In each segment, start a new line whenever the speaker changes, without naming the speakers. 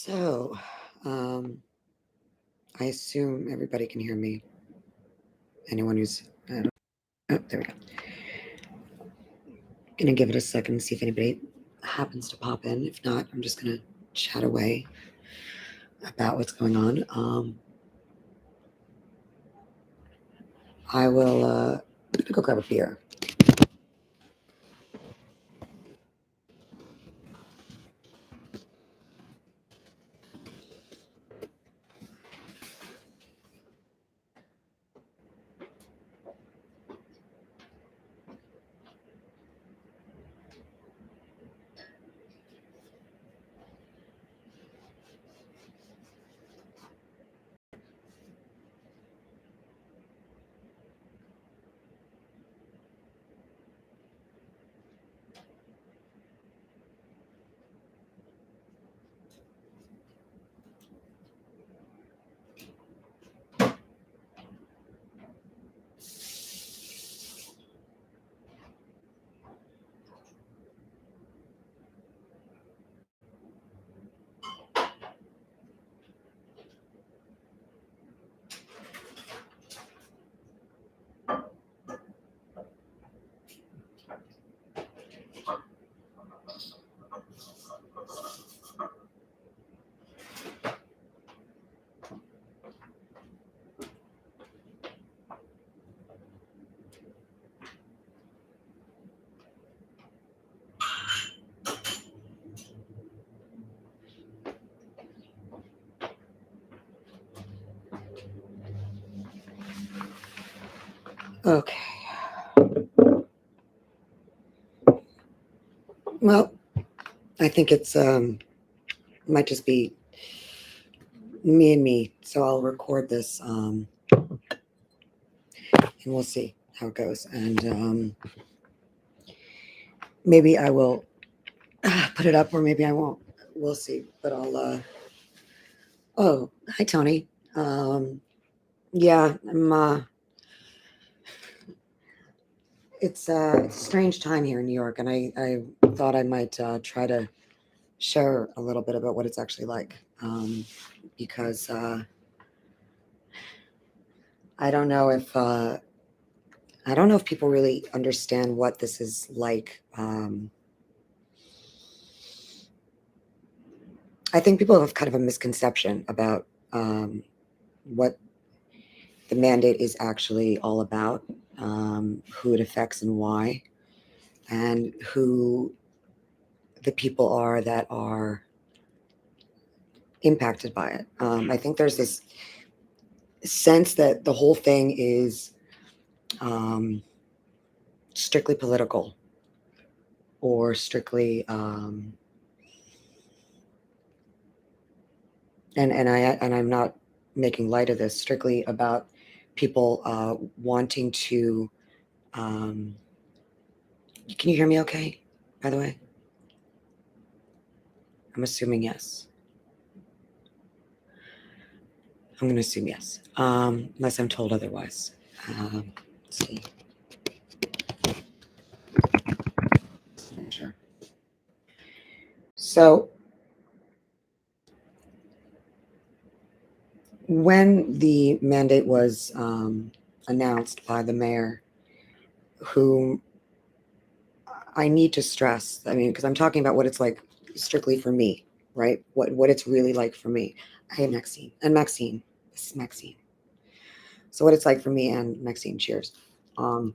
So, I assume everybody can hear me. Anyone who's, oh, there we go. Gonna give it a second, see if anybody happens to pop in. If not, I'm just gonna chat away about what's going on. I will go grab a beer. Okay. Well, I think it's might just be me and me. So I'll record this and we'll see how it goes. And maybe I will put it up or maybe I won't. We'll see. But I'll oh, hi Tony. Yeah, it's a strange time here in New York, and I thought I might try to share a little bit about what it's actually like, because I don't know if I don't know if people really understand what this is like. I think people have kind of a misconception about what the mandate is actually all about, who it affects and why, and who the people are that are impacted by it. I think there's this sense that the whole thing is um, strictly political or strictly, and I'm not making light of this, strictly about people wanting to. Um, can you hear me okay, by the way? I'm assuming yes. I'm going to assume yes, unless I'm told otherwise. Let's see. Sure. So when the mandate was announced by the mayor, who I need to stress, I mean, because I'm talking about what it's like strictly for me, right? What it's really like for me. Hey, Maxine. And Maxine. This is Maxine. So what it's like for me and Maxine. Cheers. Um,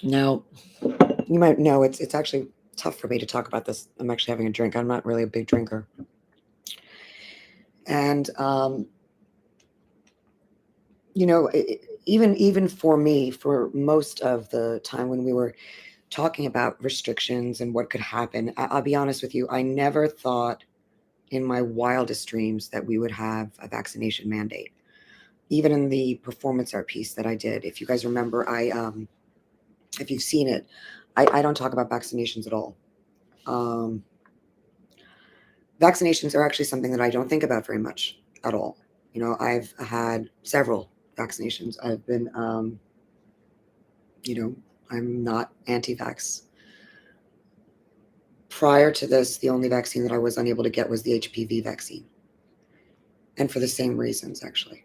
Now, you might know it's actually tough for me to talk about this. I'm actually having a drink. I'm not really a big drinker. And you know, even for me, for most of the time when we were talking about restrictions and what could happen, I'll be honest with you, I never thought in my wildest dreams that we would have a vaccination mandate. Even in the performance art piece that I did, if you guys remember, if you've seen it, I don't talk about vaccinations at all. Um, Vaccinations are actually something that I don't think about very much at all. You know, I've had several vaccinations. I've been, you know, I'm not anti-vax Prior to this, the only vaccine that I was unable to get was the HPV vaccine, and for the same reasons, actually.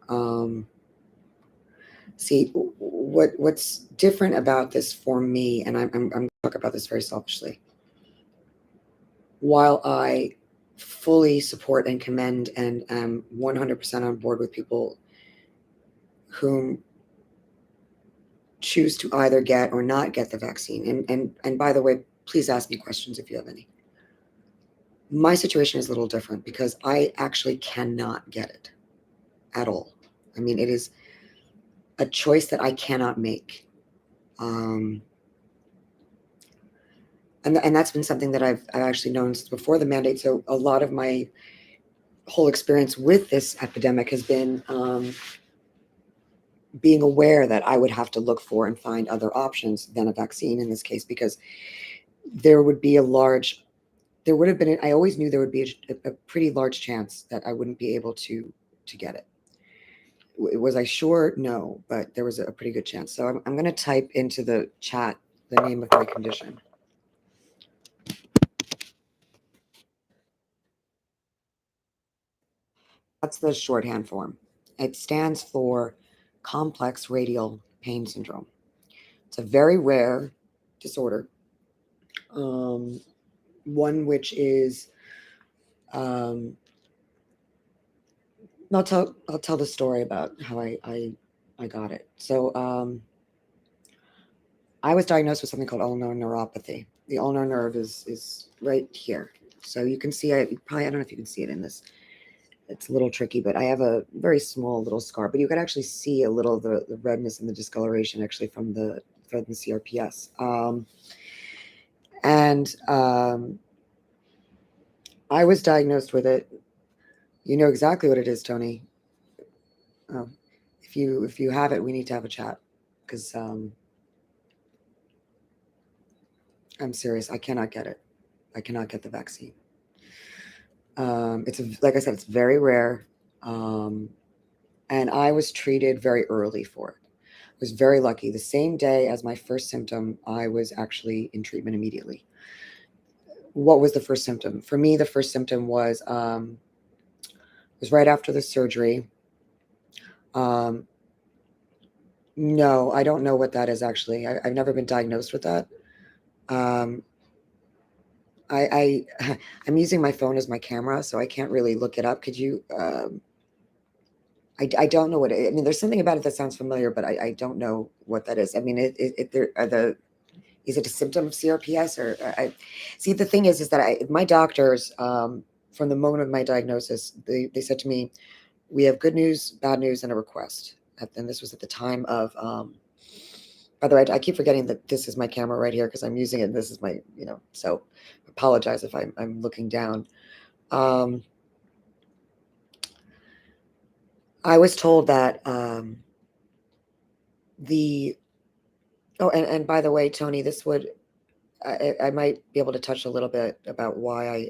Um, See, what's different about this for me, and I'm going to talk about this very selfishly. While I fully support and commend and am 100% on board with people whom choose to either get or not get the vaccine, and by the way, please ask me questions if you have any. My situation is a little different because I actually cannot get it at all. I mean, it is a choice that I cannot make. Um, and that's been something that I've actually known since before the mandate. So a lot of my whole experience with this epidemic has been being aware that I would have to look for and find other options than a vaccine in this case, because there would be a large, there would have been, I always knew there would be a pretty large chance that I wouldn't be able to get it. Was I sure? No, but there was a pretty good chance. So I'm going to type into the chat the name of my condition. That's the shorthand form. It stands for complex radial pain syndrome. It's a very rare disorder, um, one which is, um, I'll tell the story about how I got it. So I was diagnosed with something called ulnar neuropathy. The ulnar nerve is right here. So you can see, I don't know if you can see it in this. It's a little tricky, but I have a very small little scar. But you can actually see a little of the redness and the discoloration actually from the CRPS. And I was diagnosed with it. You know exactly what it is, Tony. Um, if you have it, we need to have a chat because I'm serious. I cannot get it. I cannot get the vaccine. Like I said, it's very rare, and I was treated very early for it. I was very lucky. The same day as my first symptom, I was actually in treatment immediately. What was the first symptom? For me, the first symptom was right after the surgery. Um, no, I don't know what that is actually. I've never been diagnosed with that. Um, I'm using my phone as my camera, so I can't really look it up. Could you? I don't know what I mean. There's something about it that sounds familiar, but I don't know what that is. I mean, there are is it a symptom of CRPS or I see the thing is that my doctors from the moment of my diagnosis they said to me, we have good news, bad news, and a request. And this was at the time of by the way, I keep forgetting that this is my camera right here because I'm using it. And this is my, so apologize if I'm looking down. Um, I was told that the, oh, and by the way, Tony, this would, I might be able to touch a little bit about why I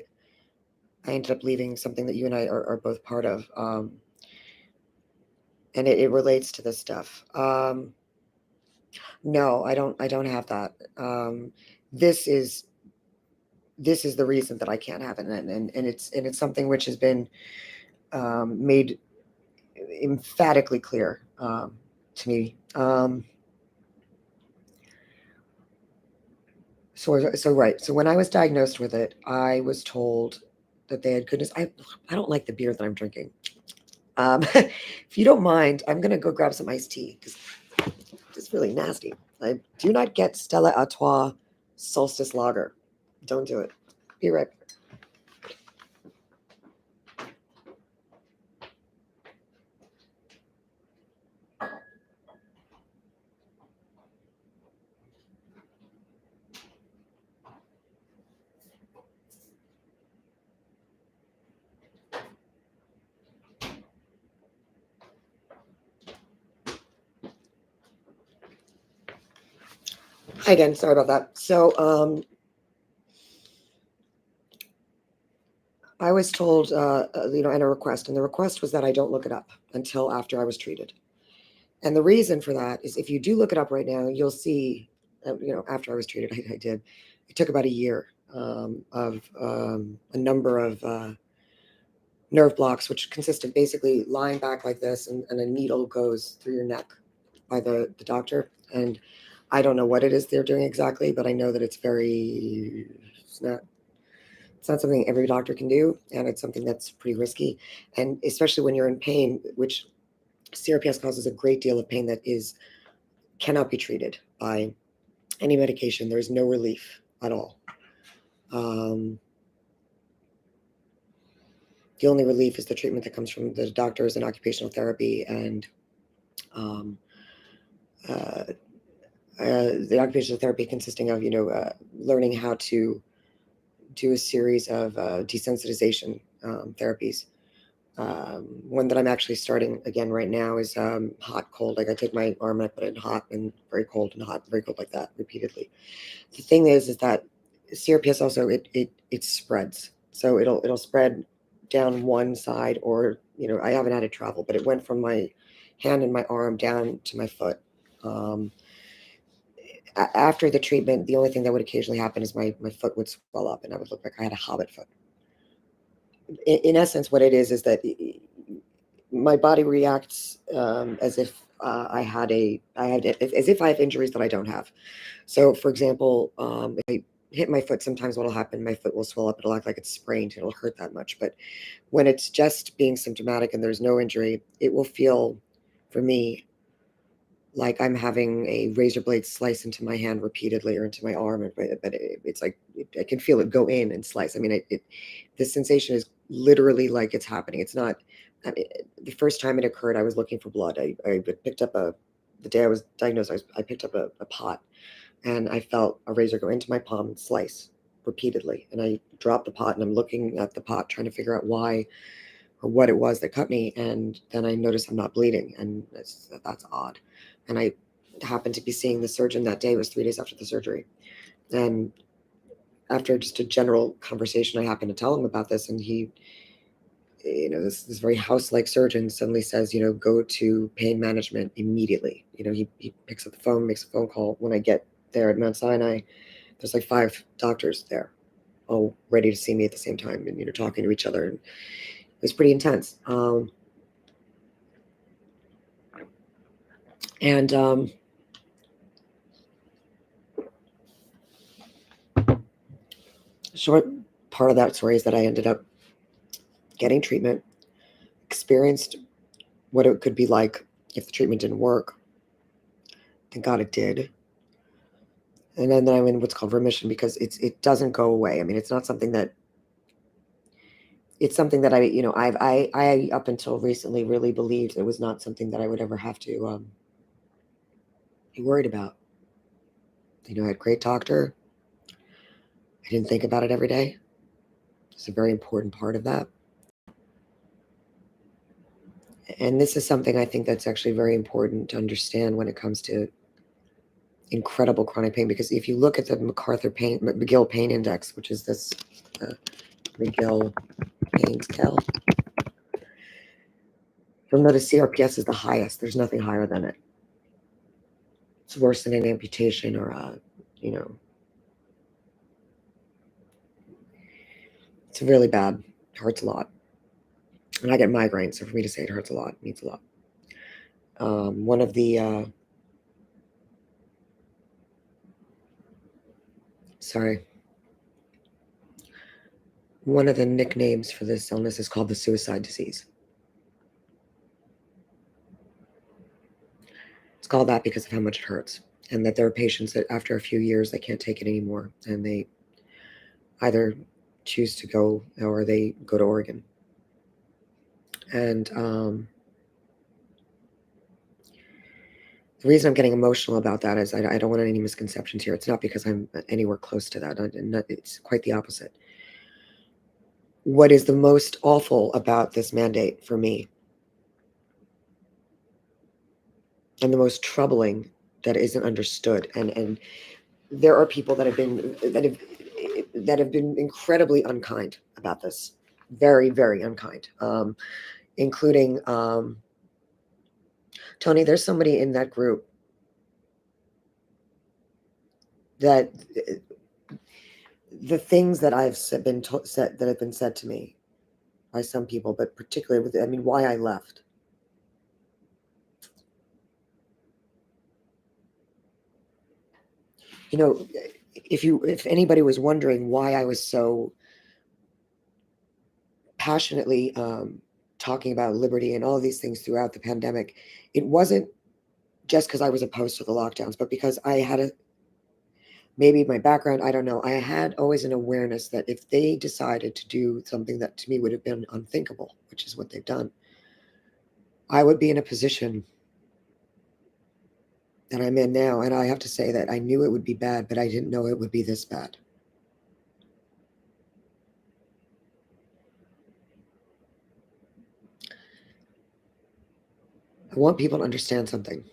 ended up leaving something that you and I are both part of. And it relates to this stuff. No, I don't have that. This is this is the reason that I can't have it, and it's something which has been made emphatically clear to me. So right. So when I was diagnosed with it, I was told that they had goodness. I don't like the beer that I'm drinking. If you don't mind, I'm gonna go grab some iced tea because it's really nasty. I do not get Stella Artois Solstice Lager. Don't do it. Be right back. Hi again. Sorry about that. So I was told, and a request, and the request was that I don't look it up until after I was treated. And the reason for that is if you do look it up right now, you'll see, after I was treated, I did. It took about a year a number of nerve blocks, which consist of basically lying back like this, and a needle goes through your neck by the doctor. And I don't know what it is they're doing exactly, but I know that it's not, it's not something every doctor can do, and it's something that's pretty risky. And especially when you're in pain, which CRPS causes a great deal of pain that cannot be treated by any medication. There's no relief at all. Um, the only relief is the treatment that comes from the doctors and occupational therapy, and um, uh, the occupational therapy consisting of learning how to do a series of desensitization therapies. One that I'm actually starting again right now is hot cold. Like I take my arm and I put it in hot and very cold and hot, very cold, like that repeatedly. The thing is that CRPS also it spreads, so it'll spread down one side, or I haven't had it travel, but it went from my hand and my arm down to my foot. Um, After the treatment, the only thing that would occasionally happen is my foot would swell up and I would look like I had a hobbit foot. In essence, what it is that my body reacts as if as if I have injuries that I don't have. So, for example, if I hit my foot, sometimes what'll happen, my foot will swell up. It'll act like it's sprained. It'll hurt that much. But when it's just being symptomatic and there's no injury, it will feel, for me, like I'm having a razor blade slice into my hand repeatedly or into my arm, but it's like I can feel it go in and slice. I mean, the sensation is literally like it's happening. It's not. I mean, the first time it occurred, I was looking for blood. I picked up the day I was diagnosed. I picked up a pot, and I felt a razor go into my palm and slice repeatedly. And I dropped the pot, and I'm looking at the pot, trying to figure out why or what it was that cut me. And then I noticed I'm not bleeding, and that's odd. And I happened to be seeing the surgeon that day. It was 3 days after the surgery, and after just a general conversation, I happened to tell him about this, and he, this very house-like surgeon suddenly says, go to pain management immediately. He picks up the phone, makes a phone call. When I get there at Mount Sinai, there's like 5 doctors there, all ready to see me at the same time, and talking to each other. And it was pretty intense. And short part of that story is that I ended up getting treatment, experienced what it could be like if the treatment didn't work. Thank God it did. And then I'm in what's called remission, because it doesn't go away. I mean, it's something that I up until recently really believed it was not something that I would ever have to be worried about. I had a great doctor. I didn't think about it every day. It's a very important part of that. And this is something I think that's actually very important to understand when it comes to incredible chronic pain, because if you look at the McGill Pain Index, which is this McGill pain scale, you'll notice CRPS is the highest. There's nothing higher than it. It's worse than an amputation or you know, it's really bad. It hurts a lot. And I get migraines, so for me to say it hurts a lot means a lot. One of the sorry, one of the nicknames for this illness is called the suicide disease. It's called that because of how much it hurts, and that there are patients that after a few years they can't take it anymore, and they either choose to go or they go to Oregon. And the reason I'm getting emotional about that is I don't want any misconceptions here. It's not because I'm anywhere close to that. It's quite the opposite. What is the most awful about this mandate for me, and the most troubling that isn't understood, and there are people that have been incredibly unkind about this, very, very unkind, including Tony. There's somebody in that group that the things that said that have been said to me by some people, but particularly with, I mean, why I left. You know, if anybody was wondering why I was so passionately talking about liberty and all of these things throughout the pandemic, it wasn't just because I was opposed to the lockdowns, but because I had a maybe my background, I don't know. I had always an awareness that if they decided to do something that to me would have been unthinkable, which is what they've done, I would be in a position that I'm in now. And I have to say that I knew it would be bad, but I didn't know it would be this bad. I want people to understand something.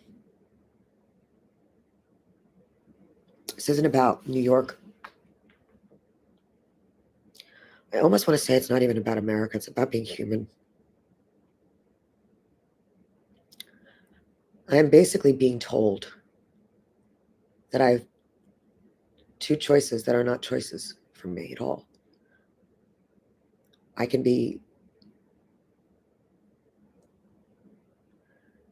This isn't about New York. I almost want to say it's not even about America. It's about being human. I am basically being told that I have two choices that are not choices for me at all. I can be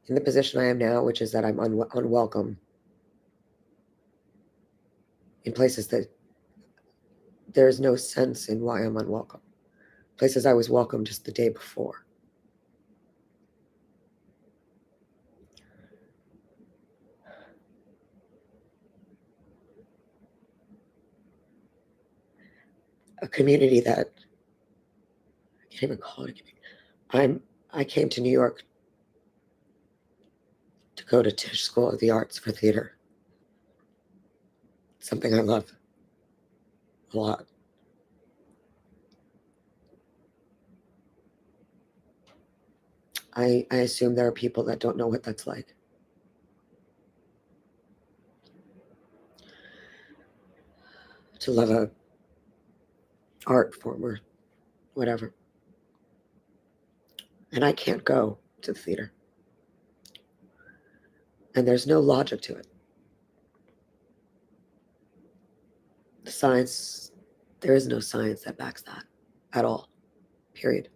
in the position I am now, which is that I'm unwelcome in places that there is no sense in why I'm unwelcome. Places I was welcome just the day before. A community that I can't even call it a community. I came to New York to go to Tisch School of the Arts for theater. Something I love a lot. I assume there are people that don't know what that's like. To love a art form or whatever. And I can't go to the theater. And there's no logic to it. The science, there is no science that backs that at all. Period.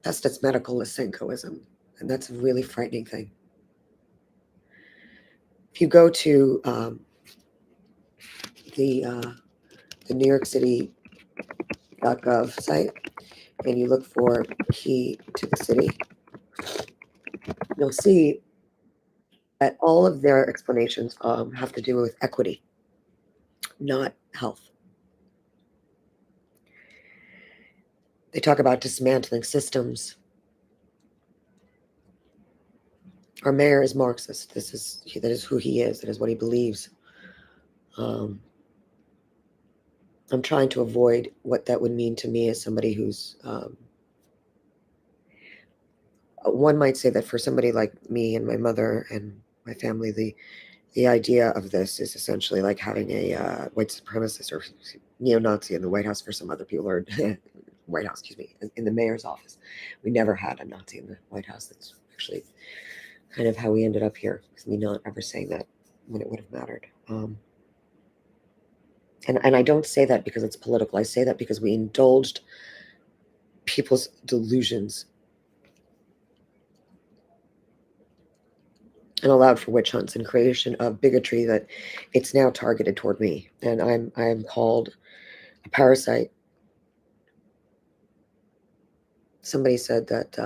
That's just medical Lysenkoism. And that's a really frightening thing. If you go to the uh, the New York City.gov site and you look for key to the city, you'll see that all of their explanations have to do with equity, not health. They talk about dismantling systems. Our mayor is Marxist. That is who he is. That is what he believes. Um, I'm trying to avoid what that would mean to me as somebody who's one might say that for somebody like me and my mother and my family, the idea of this is essentially like having a white supremacist or neo-Nazi in the White House for some other people, or White House, excuse me, in the mayor's office. We never had a Nazi in the White House. That's actually kind of how we ended up here, because me not ever saying that when it would have mattered. And I don't say that because it's political. I say that because we indulged people's delusions and allowed for witch hunts and creation of bigotry that it's now targeted toward me. And I'm called a parasite. Somebody said that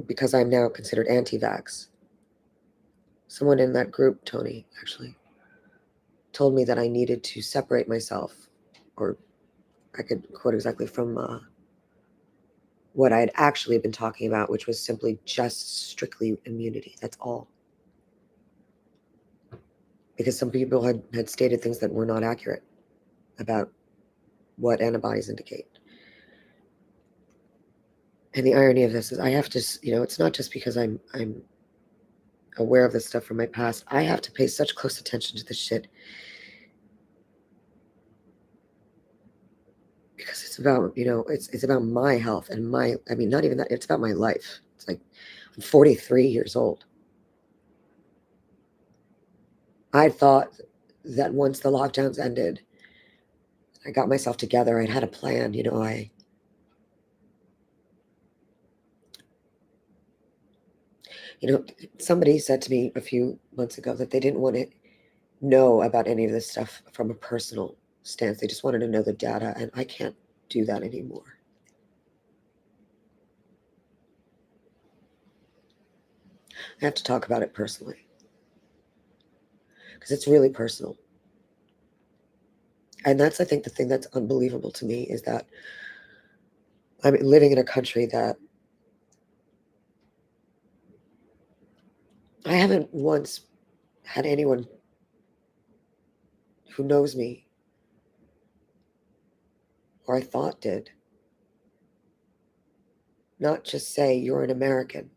because I'm now considered anti-vax. Someone in that group, Tony, actually, told me that I needed to separate myself, or I could quote exactly from what I had actually been talking about, which was simply just strictly immunity. That's all. Because some people had stated things that were not accurate about what antibodies indicate. And the irony of this is I have to, it's not just because I'm aware of this stuff from my past. I have to pay such close attention to this shit because it's about, it's about my health and I mean, not even that, it's about my life. It's like I'm 43 years old. I thought that once the lockdowns ended, I got myself together. I'd had a plan. You know, somebody said to me a few months ago that they didn't want to know about any of this stuff from a personal stance. They just wanted to know the data, and I can't do that anymore. I have to talk about it personally because it's really personal. And that's, I think, the thing that's unbelievable to me is that I'm living in a country that I haven't once had anyone who knows me or I thought did not just say you're an American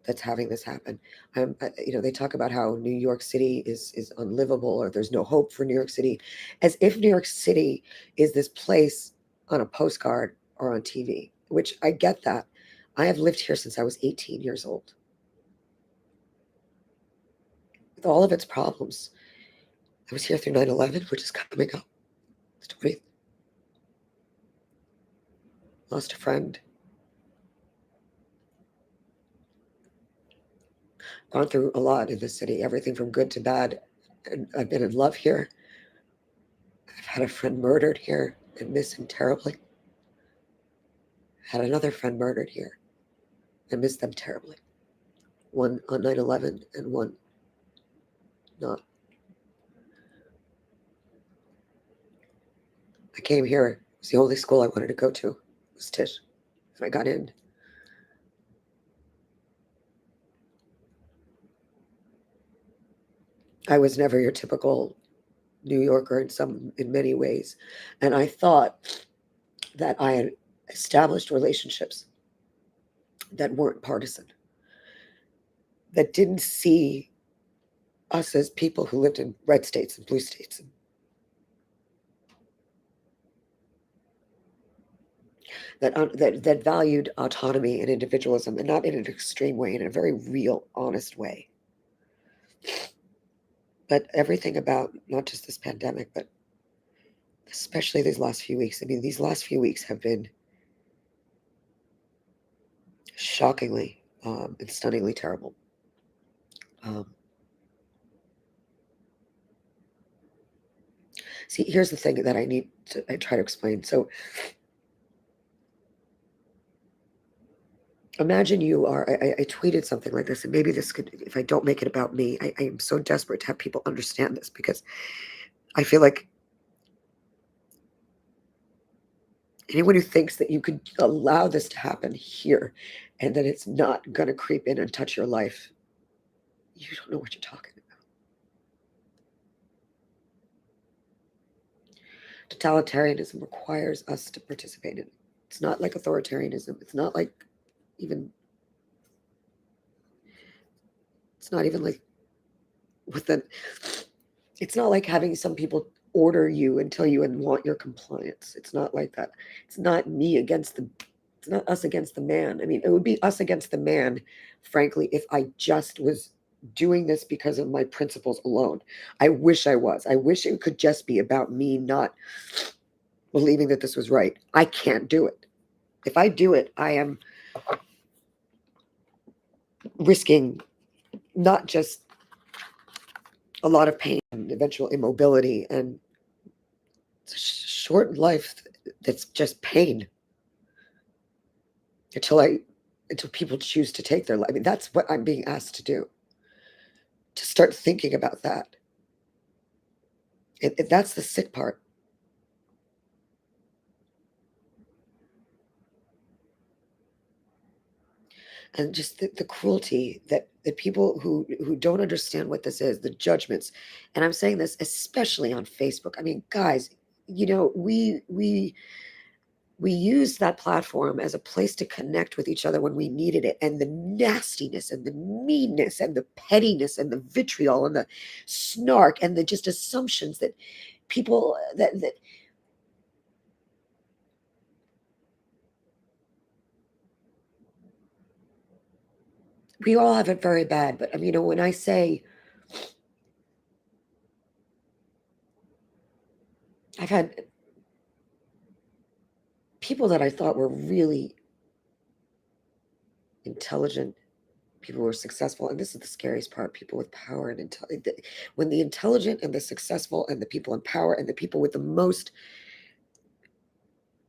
that's having this happen. They talk about how New York City is unlivable or there's no hope for New York City, as if New York City is this place on a postcard or on TV. Which I get that. I have lived here since I was 18 years old, with all of its problems. I was here through 9/11, which is coming up. The 20th. Lost a friend. Gone through a lot in this city, everything from good to bad. And I've been in love here. I've had a friend murdered here and miss him terribly. Had another friend murdered here and miss them terribly. One on 9/11 and one not. I came here. It was the only school I wanted to go to. It was Tisch. And I got in. I was never your typical New Yorker in many ways. And I thought that I had established relationships that weren't partisan, that didn't see us as people who lived in red states and blue states, that valued autonomy and individualism, and not in an extreme way, in a very real, honest way. But everything about not just this pandemic, but especially these last few weeks. I mean, these last few weeks have been shockingly and stunningly terrible. Um, See, here's the thing that I try to explain. So imagine you are, I tweeted something like this, and maybe this could, if I don't make it about me, I am so desperate to have people understand this because I feel like anyone who thinks that you could allow this to happen here and that it's not going to creep in and touch your life, you don't know what you're talking about. Totalitarianism requires us to participate in it. It's not like authoritarianism. Even, it's not even like with the, it's not like having some people order you and tell you and want your compliance. It's not like that. It's not me against the, it's not us against the man. I mean, it would be us against the man, frankly, if I just was doing this because of my principles alone. I wish I was. I wish it could just be about me not believing that this was right. I can't do it. If I do it, I am risking not just a lot of pain and eventual immobility and short life that's just pain until I until people choose to take their life. I mean, that's what I'm being asked to do. To start thinking about that. And that's the sick part. And just the cruelty that people who don't understand what this is, the judgments. And I'm saying this especially on Facebook. I mean, guys, we used that platform as a place to connect with each other when we needed it. And the nastiness and the meanness and the pettiness and the vitriol and the snark and the just assumptions that people that we all have it very bad. But I mean, when I say I've had people that I thought were really intelligent, people who were successful, and this is the scariest part, people with power and when the intelligent and the successful and the people in power and the people with the most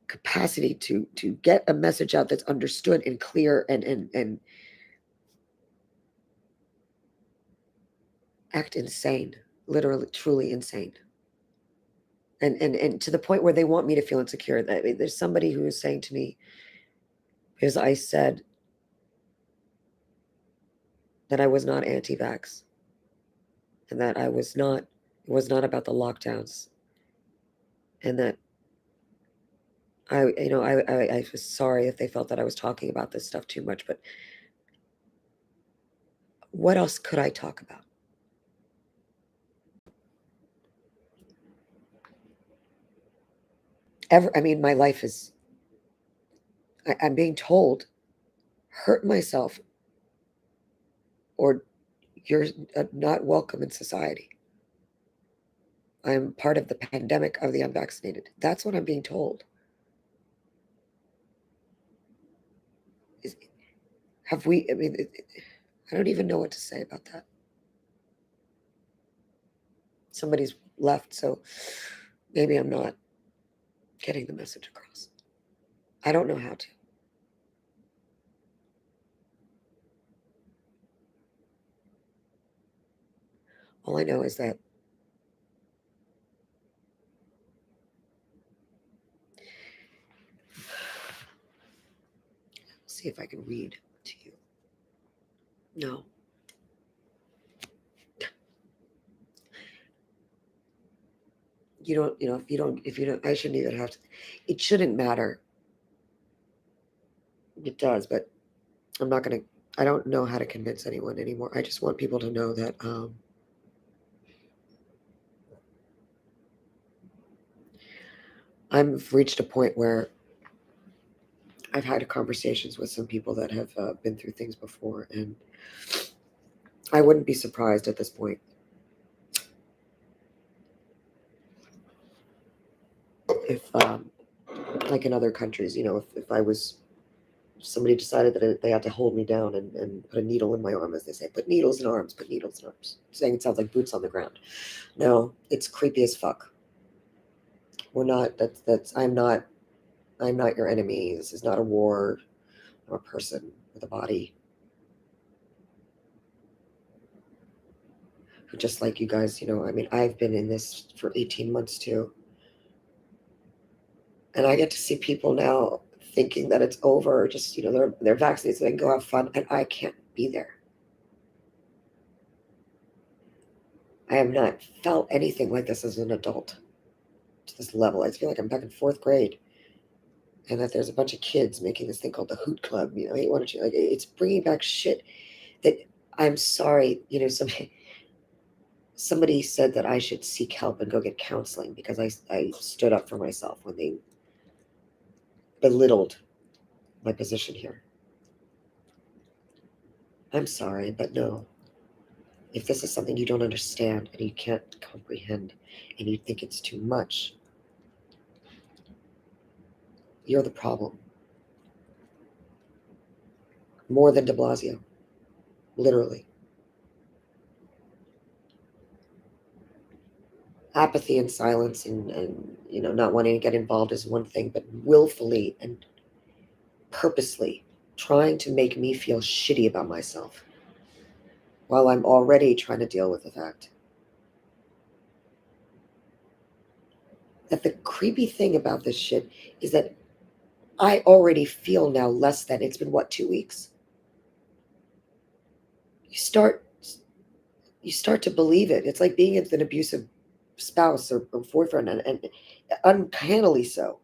capacity to get a message out that's understood and clear and act insane, literally, truly insane. And to the point where they want me to feel insecure. I mean, there's somebody who was saying to me, because I said that I was not anti-vax and that it was not about the lockdowns, and that I was sorry if they felt that I was talking about this stuff too much, but what else could I talk about? I mean, my life is, I'm being told, hurt myself or you're not welcome in society. I'm part of the pandemic of the unvaccinated. That's what I'm being told. Is, have we, I mean, I don't even know what to say about that. Somebody's left, so maybe I'm not getting the message across. I don't know how to. All I know is that see if I can read to you. No. If you don't, I shouldn't even have to. It shouldn't matter. It does, but I'm not going to, I don't know how to convince anyone anymore. I just want people to know that I've reached a point where I've had conversations with some people that have been through things before, and I wouldn't be surprised at this point if, like in other countries, if I was, if somebody decided that they had to hold me down and put a needle in my arm, as they say, put needles in arms, put needles in arms. Saying it sounds like boots on the ground. No, it's creepy as fuck. We're not. I'm not your enemy. This is not a war. I'm a person with a body who, just like you guys, I mean, I've been in this for 18 months too. And I get to see people now thinking that it's over, or just, they're vaccinated so they can go have fun. And I can't be there. I have not felt anything like this as an adult to this level. I feel like I'm back in fourth grade and that there's a bunch of kids making this thing called the Hoot Club. Hey, why don't you, like, it's bringing back shit that, I'm sorry, somebody said that I should seek help and go get counseling because I stood up for myself when they belittled my position here. I'm sorry, but no. If this is something you don't understand and you can't comprehend and you think it's too much, you're the problem. More than de Blasio, literally. Apathy and silence and not wanting to get involved is one thing, but willfully and purposely trying to make me feel shitty about myself while I'm already trying to deal with the fact that the creepy thing about this shit is that I already feel now less than, it's been what, 2 weeks? You start you start to believe it. It's like being with an abusive spouse or boyfriend, and uncannily so.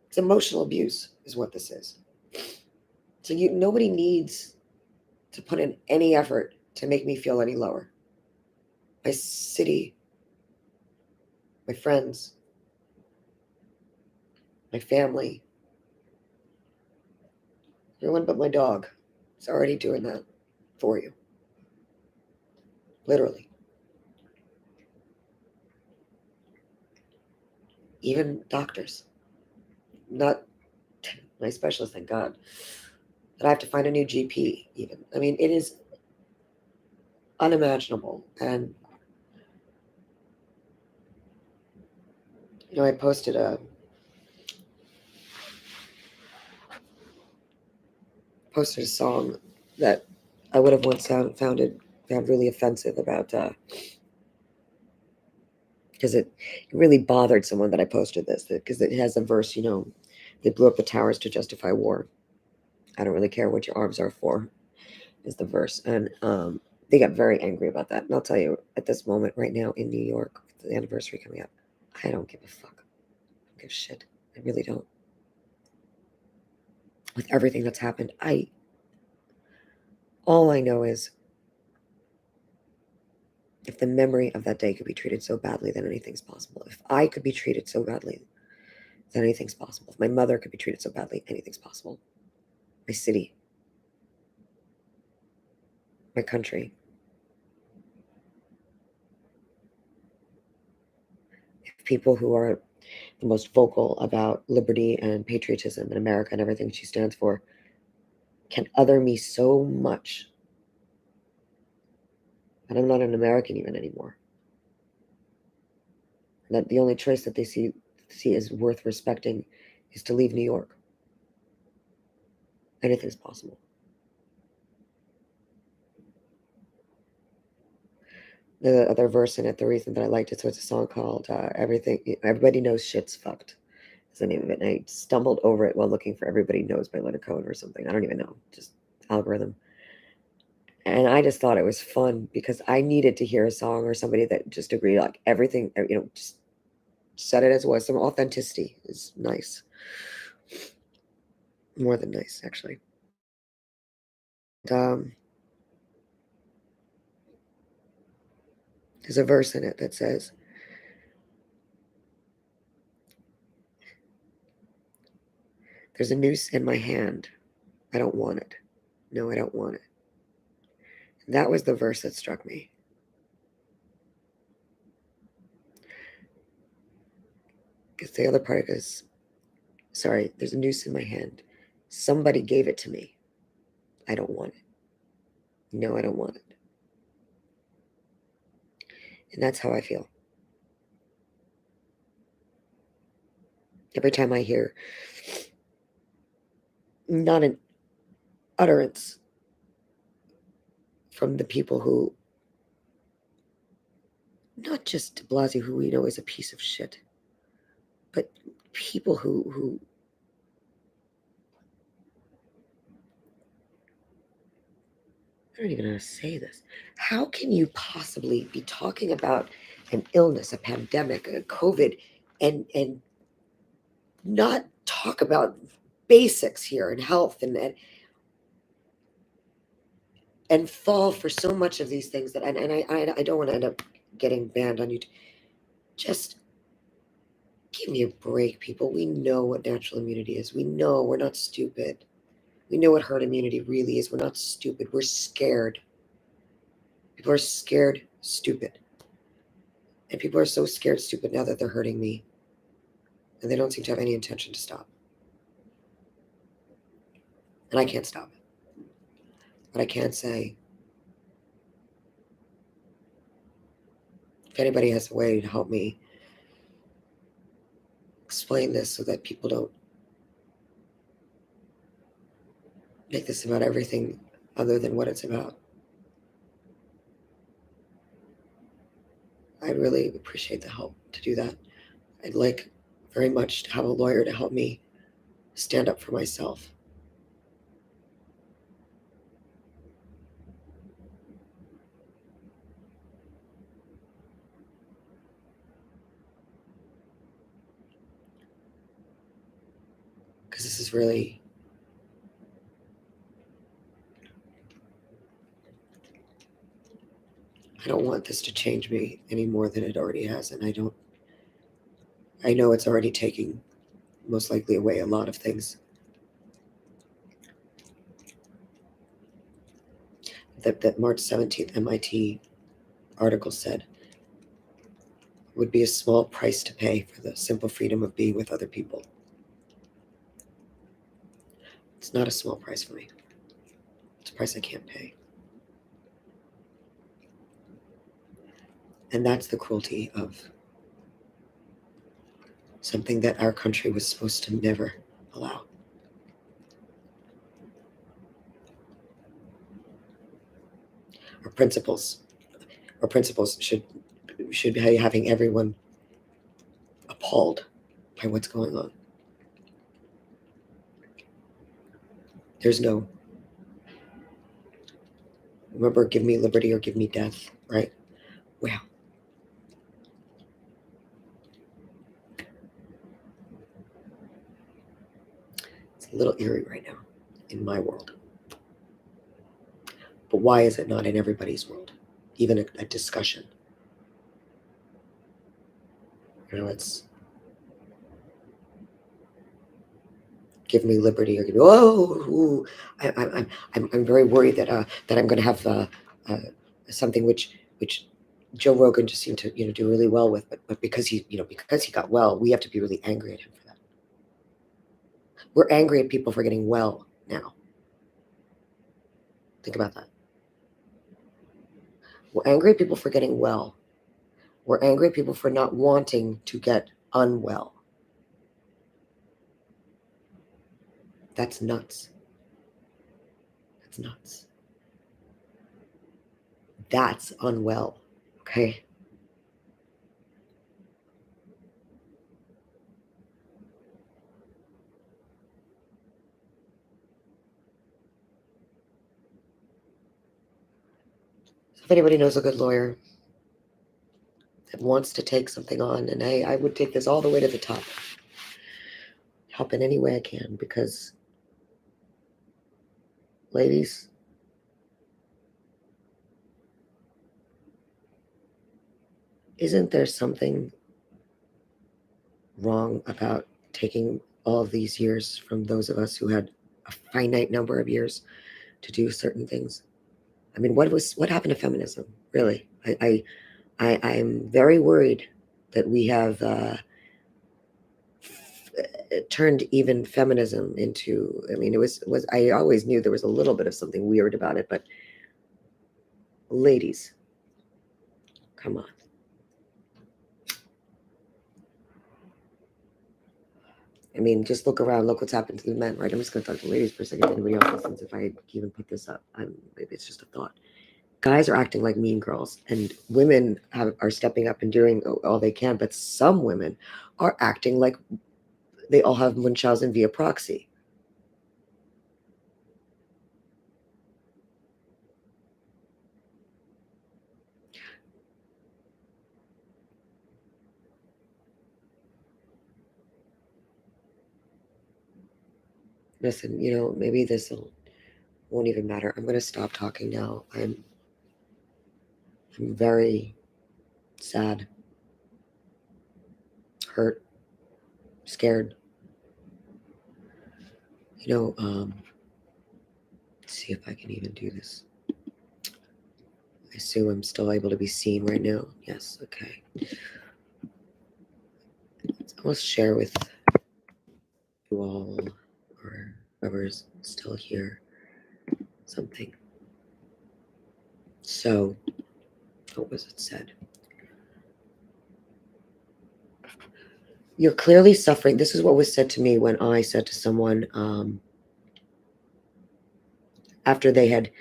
It's emotional abuse is what this is. So nobody needs to put in any effort to make me feel any lower. My city, my friends, my family, everyone but my dog is already doing that for you. Literally. even doctors, not my specialist, thank God, that I have to find a new GP, even. I mean, it is unimaginable. And, I posted a song that I would have once found really offensive about, because it really bothered someone that I posted this, because it has a verse, they blew up the towers to justify war. I don't really care what your arms are for, is the verse. And they got very angry about that. And I'll tell you, at this moment right now in New York, with the anniversary coming up, I don't give a fuck. I don't give a shit. I really don't. With everything that's happened, all I know is if the memory of that day could be treated so badly, then anything's possible. If I could be treated so badly, then anything's possible. If my mother could be treated so badly, anything's possible. My city, my country. If people who are the most vocal about liberty and patriotism in America and everything she stands for can other me so much that I'm not an American even anymore. And that the only choice that they see as worth respecting is to leave New York. Anything's possible. The other verse in it, the reason that I liked it, so it's a song called Everybody Knows Shit's Fucked is the name of it. And I stumbled over it while looking for Everybody Knows by Leonard Cohen or something. I don't even know, just algorithm. And I just thought it was fun because I needed to hear a song or somebody that just agreed, like everything, just said it as it was. Some authenticity is nice. More than nice, actually. Um, there's a verse in it that says, there's a noose in my hand. I don't want it. No, I don't want it. That was the verse that struck me. Because the other part is, sorry, there's a noose in my hand. Somebody gave it to me. I don't want it. No, I don't want it. And that's how I feel. Every time I hear not an utterance from the people who, not just de Blasio, who we know is a piece of shit, but people who I don't even know how to say this. How can you possibly be talking about an illness, a pandemic, a COVID, and not talk about basics here in health and fall for so much of these things that and I don't want to end up getting banned on YouTube. Just give me a break, people. We know what natural immunity is. We know we're not stupid. We know what herd immunity really is. We're not stupid. We're scared. People are scared, stupid. And people are so scared, stupid now that they're hurting me. And they don't seem to have any intention to stop. And I can't stop it. But I can say, if anybody has a way to help me explain this so that people don't make this about everything other than what it's about, I'd really appreciate the help to do that. I'd like very much to have a lawyer to help me stand up for myself. Because this is really, I don't want this to change me any more than it already has. And I know it's already taking most likely away a lot of things. That March 17th MIT article said, would be a small price to pay for the simple freedom of being with other people. It's not a small price for me. It's a price I can't pay. And that's the cruelty of something that our country was supposed to never allow. Our principles, our principles should be having everyone appalled by what's going on. There's no, remember, give me liberty or give me death, right? Well, it's a little eerie right now in my world. But why is it not in everybody's world? Even a discussion. It's give me liberty or give me, I'm very worried that that I'm going to have uh, something which Joe Rogan just seemed to do really well with, but because because he got well, we have to be really angry at him for that. We're angry at people for getting well now. Think about that. We're angry at people for getting well. We're angry at people for not wanting to get unwell. That's nuts. That's nuts. That's unwell. Okay. So if anybody knows a good lawyer that wants to take something on, and I would take this all the way to the top, help in any way I can, because, ladies, isn't there something wrong about taking all of these years from those of us who had a finite number of years to do certain things? I mean, what happened to feminism? Really, I'm very worried that we have turned even feminism into. I mean, it was. I always knew there was a little bit of something weird about it, but ladies, come on. I mean, just look around, look what's happened to the men, right? I'm just going to talk to ladies for a second. Anybody else listens, if I even put this up, maybe it's just a thought. Guys are acting like mean girls, and women are stepping up and doing all they can, but some women are acting like they all have Munchausen via proxy. Listen, maybe won't even matter. I'm going to stop talking now. I'm very sad, hurt, scared. Let's see if I can even do this. I assume I'm still able to be seen right now. Yes, okay. I'll share with you all, or whoever's still here, something. So, what was it said? You're clearly suffering. This is what was said to me when I said to someone, after they had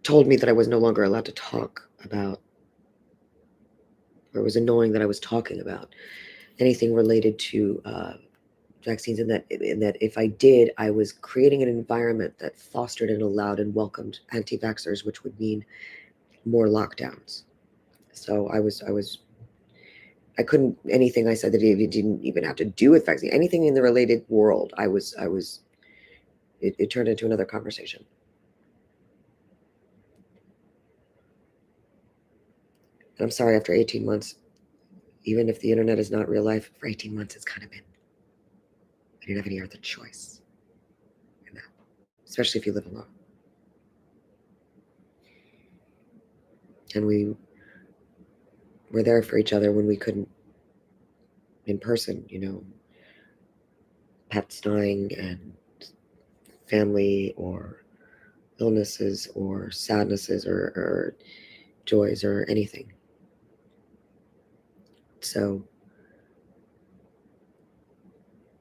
told me that I was no longer allowed to talk about, or it was annoying that I was talking about anything related to vaccines, and that if I did, I was creating an environment that fostered and allowed and welcomed anti-vaxxers, which would mean more lockdowns. So I couldn't, anything I said that it didn't even have to do with vaccine, anything in the related world, it turned into another conversation. And I'm sorry, after 18 months, even if the internet is not real life, for 18 months it's kind of been, I didn't have any other choice in that, especially if you live alone. And We're there for each other when we couldn't in person, pets dying and family or illnesses or sadnesses or joys or anything. So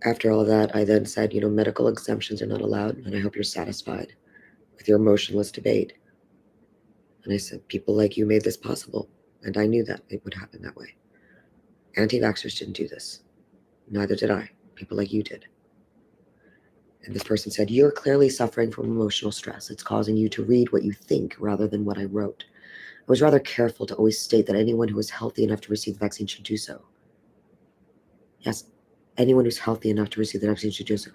after all that, I then said, medical exemptions are not allowed, and I hope you're satisfied with your emotionless debate. And I said, people like you made this possible, and I knew that it would happen that way. Anti-vaxxers didn't do this. Neither did I. People like you did. And this person said, you're clearly suffering from emotional stress. It's causing you to read what you think rather than what I wrote. I was rather careful to always state that anyone who is healthy enough to receive the vaccine should do so. Yes, anyone who's healthy enough to receive the vaccine should do so,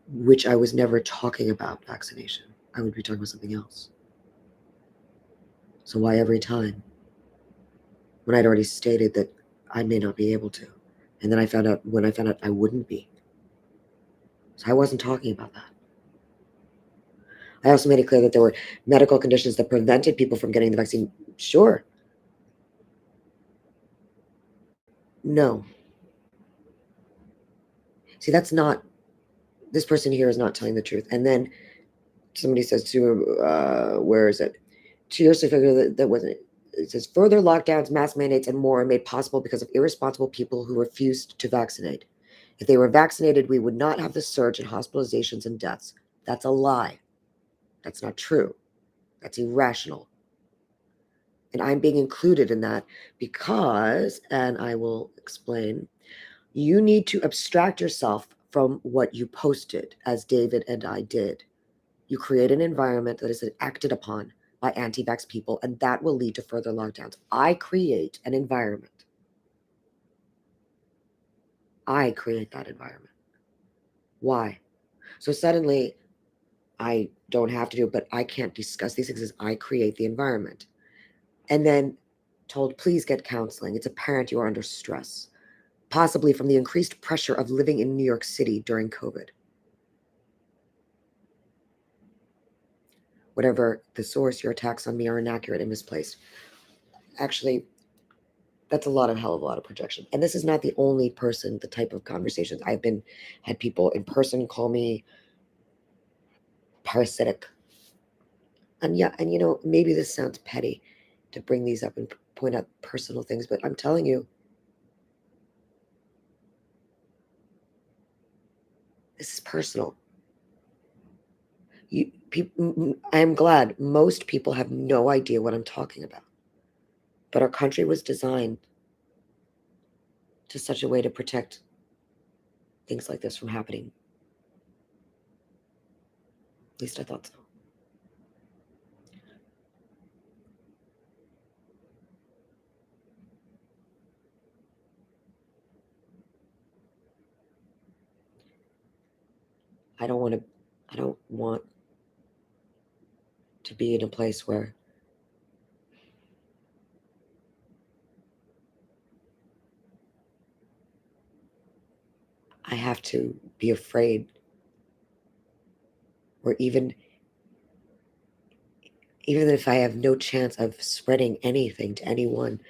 which I was never talking about vaccination. I would be talking about something else. So why every time when I'd already stated that I may not be able to? And then when I found out I wouldn't be. So I wasn't talking about that. I also made it clear that there were medical conditions that prevented people from getting the vaccine. Sure. No. See, this person here is not telling the truth. And then somebody says where is it? 2 years ago, that wasn't. It says further lockdowns, mask mandates, and more are made possible because of irresponsible people who refused to vaccinate. If they were vaccinated, we would not have the surge in hospitalizations and deaths. That's a lie. That's not true. That's irrational. And I'm being included in that because, and I will explain, you need to abstract yourself from what you posted, as David and I did. You create an environment that is acted upon by anti-vax people, and that will lead to further lockdowns. I create an environment. I create that environment. Why? So suddenly I don't have to do it, but I can't discuss these things as I create the environment. And then told, please get counseling. It's apparent you are under stress, possibly from the increased pressure of living in New York City during COVID. Whatever the source, your attacks on me are inaccurate and misplaced. Actually, that's hell of a lot of projection. And this is not the only person, the type of conversations. Had people in person call me parasitic. And yeah, and maybe this sounds petty to bring these up and point out personal things, but I'm telling you, this is personal. I am glad most people have no idea what I'm talking about. But our country was designed to such a way to protect things like this from happening. At least I thought so. I don't want to I don't want to be in a place where I have to be afraid, or even if I have no chance of spreading anything to anyone.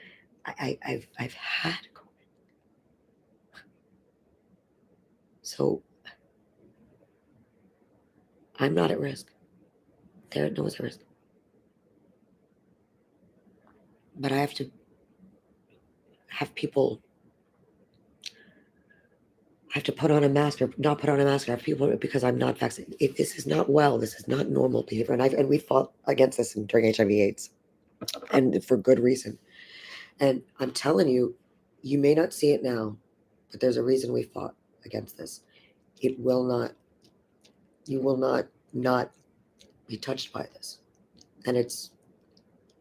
I've had COVID. So I'm not at risk. No one's at risk. But I have to have people have to put on a mask or not put on a mask. I have people because I'm not vaccinated. This is not this is not normal behavior. And we fought against this during HIV/AIDS, and for good reason. And I'm telling you, you may not see it now, but there's a reason we fought against this. It will not. You will not be touched by this, and it's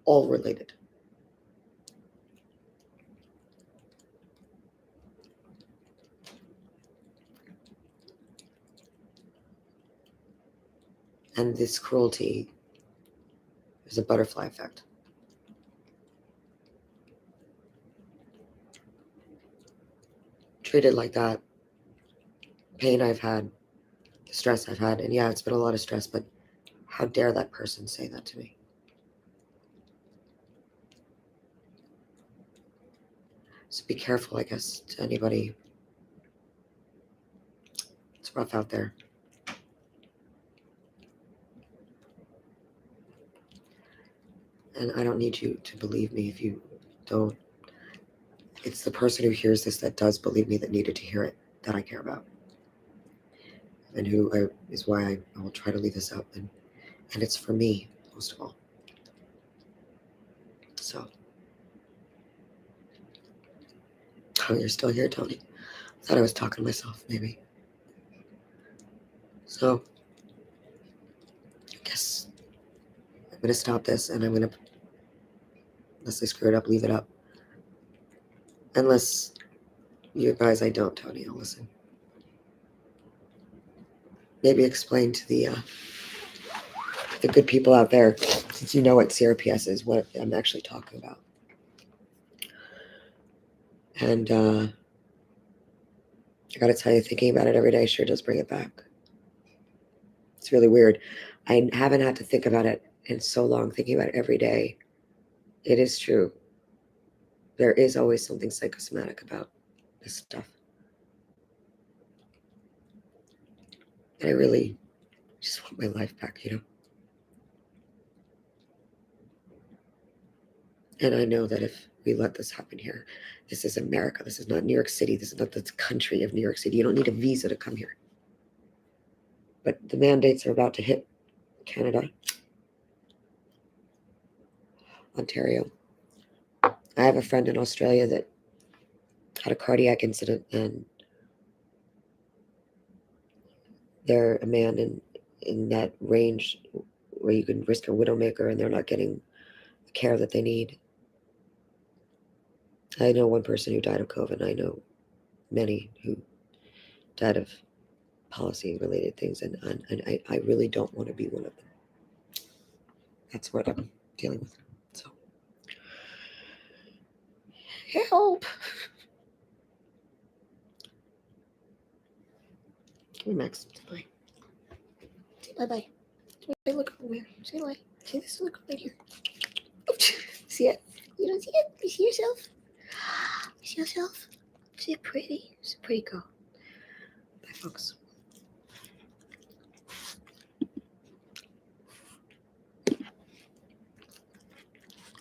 all related. And this cruelty is a butterfly effect. Treated like that, pain I've had, the stress I've had, and yeah, it's been a lot of stress, but how dare that person say that to me? So be careful, I guess, to anybody. It's rough out there. And I don't need you to believe me if you don't. It's the person who hears this that does believe me that needed to hear it that I care about. And is why I will try to leave this out. And it's for me, most of all. So, oh, you're still here, Tony. I thought I was talking to myself, maybe. So, I guess I'm going to stop this and I'm going to, unless I screw it up, leave it up. Unless you advise I don't, Tony, I'll listen. Maybe explain to the good people out there, since you know what CRPS is, what I'm actually talking about. And I got to tell you, thinking about it every day sure does bring it back. It's really weird. I haven't had to think about it in so long, thinking about it every day. It is true. There is always something psychosomatic about this stuff. And I really just want my life back. And I know that if we let this happen here, this is America. This is not New York City. This is not the country of New York City. You don't need a visa to come here. But the mandates are about to hit Canada, Ontario. I have a friend in Australia that had a cardiac incident, and they're a man in that range where you can risk a widowmaker and they're not getting the care that they need. I know one person who died of COVID. I know many who died of policy related things, and I really don't want to be one of them. That's what I'm dealing with. So help. Give me Max. Say bye. Say bye-bye. Say look over here. Say bye. Say this look right here. See it? You don't see it? You see yourself? You see yourself? See it pretty? It's a pretty girl. Bye folks.